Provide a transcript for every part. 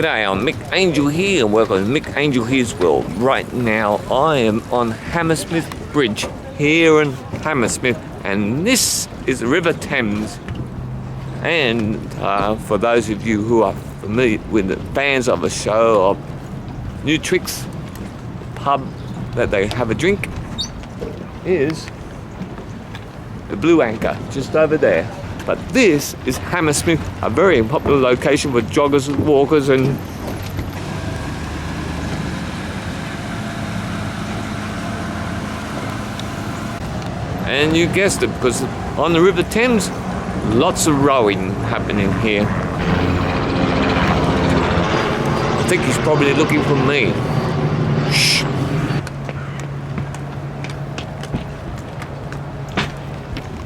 G'day, I'm Mick Angelhere and welcome to Mick Angelhere's World. Right now I am on Hammersmith Bridge here in Hammersmith, and this is the River Thames. And for those of you who are familiar with the fans of a show of New Tricks, the pub that they have a drink is the Blue Anchor just over there. But this is Hammersmith, a very popular location for joggers and walkers and you guessed it, because on the River Thames, lots of rowing happening here. I think he's probably looking for me. Shh.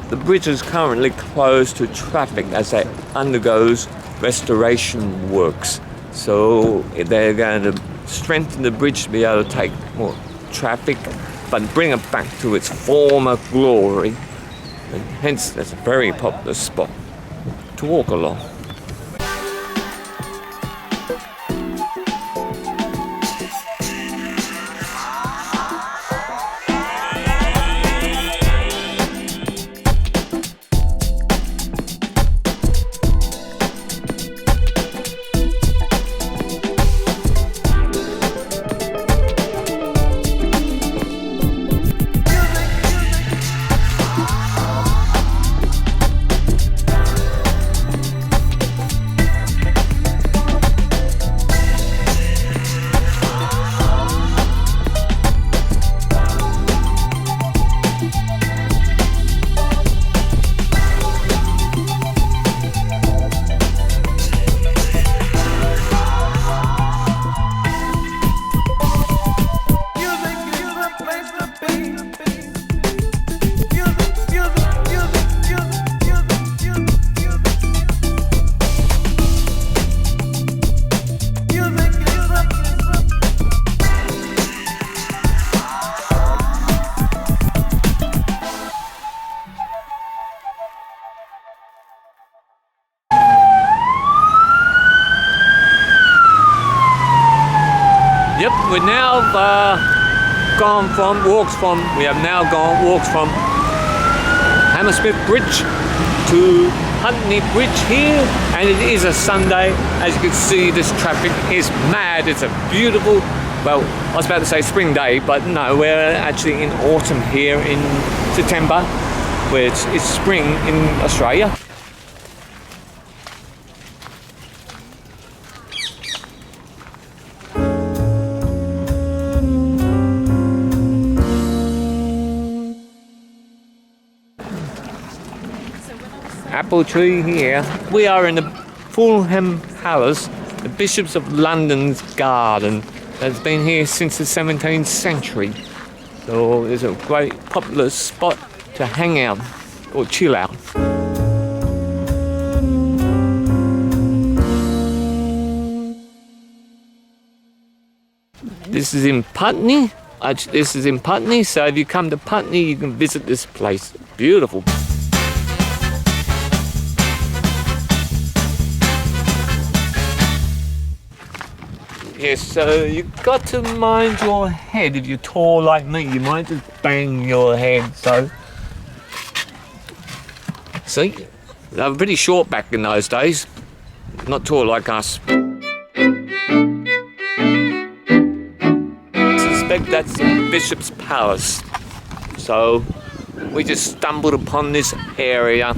The bridge is currently closed to traffic as it undergoes restoration works. So they're going to strengthen the bridge to be able to take more traffic, but bring it back to its former glory. And hence, that's a very popular spot to walk along. Yep, we have now walks from Hammersmith Bridge to Putney Bridge here, and it is a Sunday. As you can see, this traffic is mad. It's a beautiful, well, I was about to say spring day, but no, we're actually in autumn here in September, where it's spring in Australia. Apple tree here. We are in the Fulham Palace, the Bishops of London's garden. That's been here since the 17th century. So it's a great popular spot to hang out or chill out. This is in Putney. So if you come to Putney, you can visit this place. Beautiful. Yes, so you've got to mind your head. If you're tall like me, you might just bang your head. So, see, they were pretty short back in those days. Not tall like us. I suspect that's the Bishop's Palace. So, we just stumbled upon this area.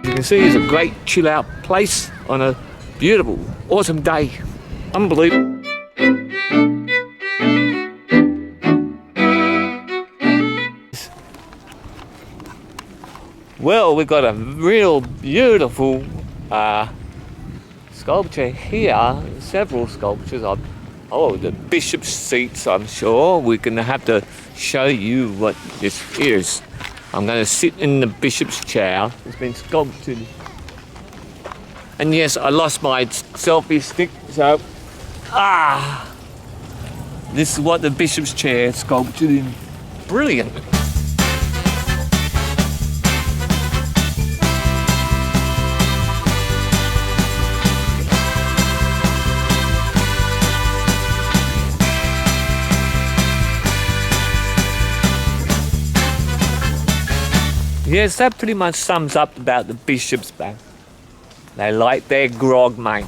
You can see it's a great chill out place on a beautiful autumn day. Unbelievable. Well, we've got a real beautiful sculpture here, several sculptures of the bishop's seats. I'm sure we're going to have to show you what this is. I'm going to sit in the bishop's chair. It's been sculpted. And yes, I lost my selfie stick, so this is what the bishop's chair is sculpted in. Brilliant. Yes, that pretty much sums up about the Bishop's Bath. They like their grog, mate.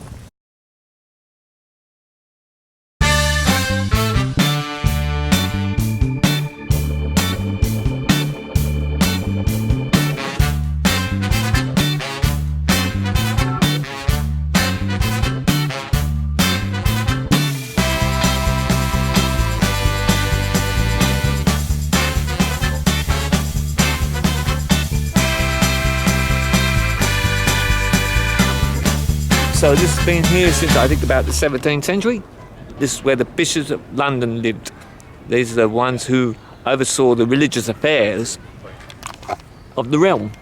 So this has been here since I think about the 17th century. This is where the bishops of London lived. These are the ones who oversaw the religious affairs of the realm.